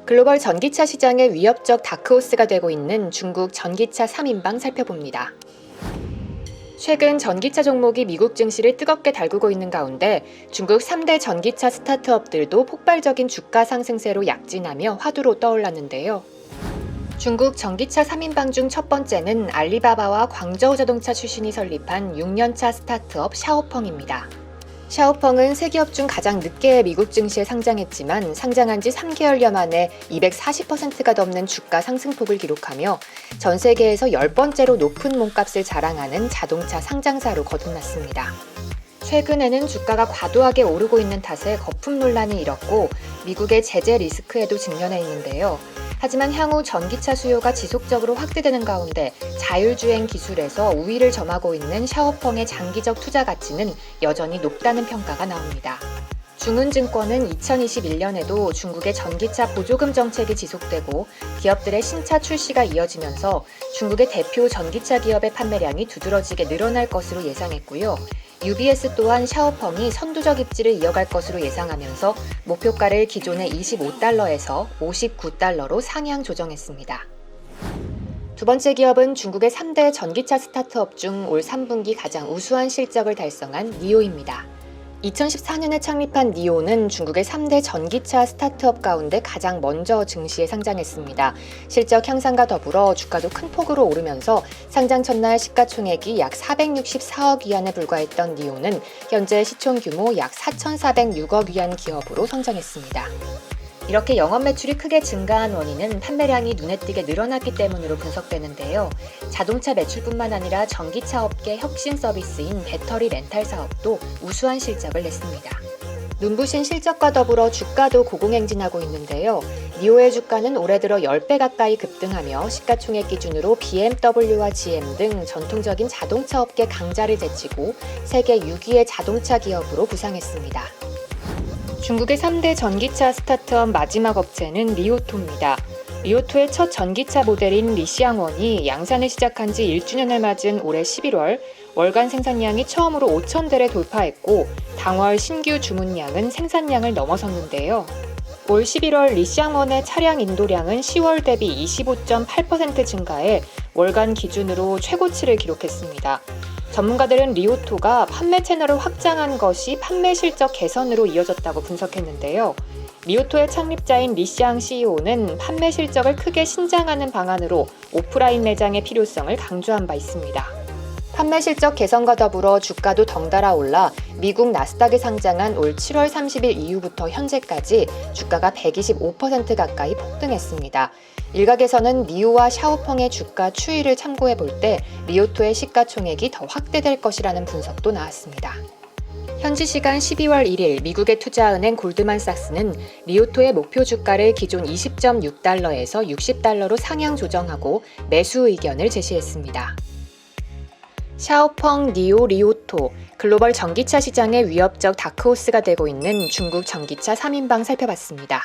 글로벌 전기차 시장의 위협적 다크호스가 되고 있는 중국 전기차 3인방 살펴봅니다. 최근 전기차 종목이 미국 증시를 뜨겁게 달구고 있는 가운데 중국 3대 전기차 스타트업들도 폭발적인 주가 상승세로 약진하며 화두로 떠올랐는데요. 중국 전기차 3인방 중 첫 번째는 알리바바와 광저우 자동차 출신이 설립한 6년차 스타트업 샤오펑입니다. 샤오펑은 세 기업 중 가장 늦게 미국 증시에 상장했지만 상장한 지 3개월여 만에 240%가 넘는 주가 상승폭을 기록하며 전 세계에서 10번째로 높은 몸값을 자랑하는 자동차 상장사로 거듭났습니다. 최근에는 주가가 과도하게 오르고 있는 탓에 거품 논란이 일었고 미국의 제재 리스크에도 직면해 있는데요. 하지만 향후 전기차 수요가 지속적으로 확대되는 가운데 자율주행 기술에서 우위를 점하고 있는 샤오펑의 장기적 투자 가치는 여전히 높다는 평가가 나옵니다. 중은증권은 2021년에도 중국의 전기차 보조금 정책이 지속되고 기업들의 신차 출시가 이어지면서 중국의 대표 전기차 기업의 판매량이 두드러지게 늘어날 것으로 예상했고요. UBS 또한 샤오펑이 선두적 입지를 이어갈 것으로 예상하면서 목표가를 기존의 25달러에서 59달러로 상향 조정했습니다. 두 번째 기업은 중국의 3대 전기차 스타트업 중 올 3분기 가장 우수한 실적을 달성한 니오입니다. 2014년에 창립한 니오는 중국의 3대 전기차 스타트업 가운데 가장 먼저 증시에 상장했습니다. 실적 향상과 더불어 주가도 큰 폭으로 오르면서 상장 첫날 시가총액이 약 464억 위안에 불과했던 니오는 현재 시총 규모 약 4,406억 위안 기업으로 성장했습니다. 이렇게 영업 매출이 크게 증가한 원인은 판매량이 눈에 띄게 늘어났기 때문으로 분석되는데요. 자동차 매출뿐만 아니라 전기차 업계 혁신 서비스인 배터리 렌탈 사업도 우수한 실적을 냈습니다. 눈부신 실적과 더불어 주가도 고공행진하고 있는데요. 니오의 주가는 올해 들어 10배 가까이 급등하며 시가총액 기준으로 BMW와 GM 등 전통적인 자동차 업계 강자를 제치고 세계 6위의 자동차 기업으로 부상했습니다. 중국의 3대 전기차 스타트업 마지막 업체는 리오토입니다. 리오토의 첫 전기차 모델인 리시앙원이 양산을 시작한 지 1주년을 맞은 올해 11월 월간 생산량이 처음으로 5,000대를 돌파했고 당월 신규 주문량은 생산량을 넘어섰는데요. 올 11월 리시앙원의 차량 인도량은 10월 대비 25.8% 증가해 월간 기준으로 최고치를 기록했습니다. 전문가들은 리오토가 판매 채널을 확장한 것이 판매 실적 개선으로 이어졌다고 분석했는데요. 리오토의 창립자인 리시앙 CEO는 판매 실적을 크게 신장하는 방안으로 오프라인 매장의 필요성을 강조한 바 있습니다. 판매 실적 개선과 더불어 주가도 덩달아 올라 미국 나스닥에 상장한 올 7월 30일 이후부터 현재까지 주가가 125% 가까이 폭등했습니다. 일각에서는 니오와 샤오펑의 주가 추이를 참고해 볼 때 리오토의 시가총액이 더 확대될 것이라는 분석도 나왔습니다. 현지 시간 12월 1일 미국의 투자은행 골드만삭스는 리오토의 목표 주가를 기존 20.6달러에서 60달러로 상향 조정하고 매수 의견을 제시했습니다. 샤오펑, 니오, 리오토, 글로벌 전기차 시장의 위협적 다크호스가 되고 있는 중국 전기차 3인방 살펴봤습니다.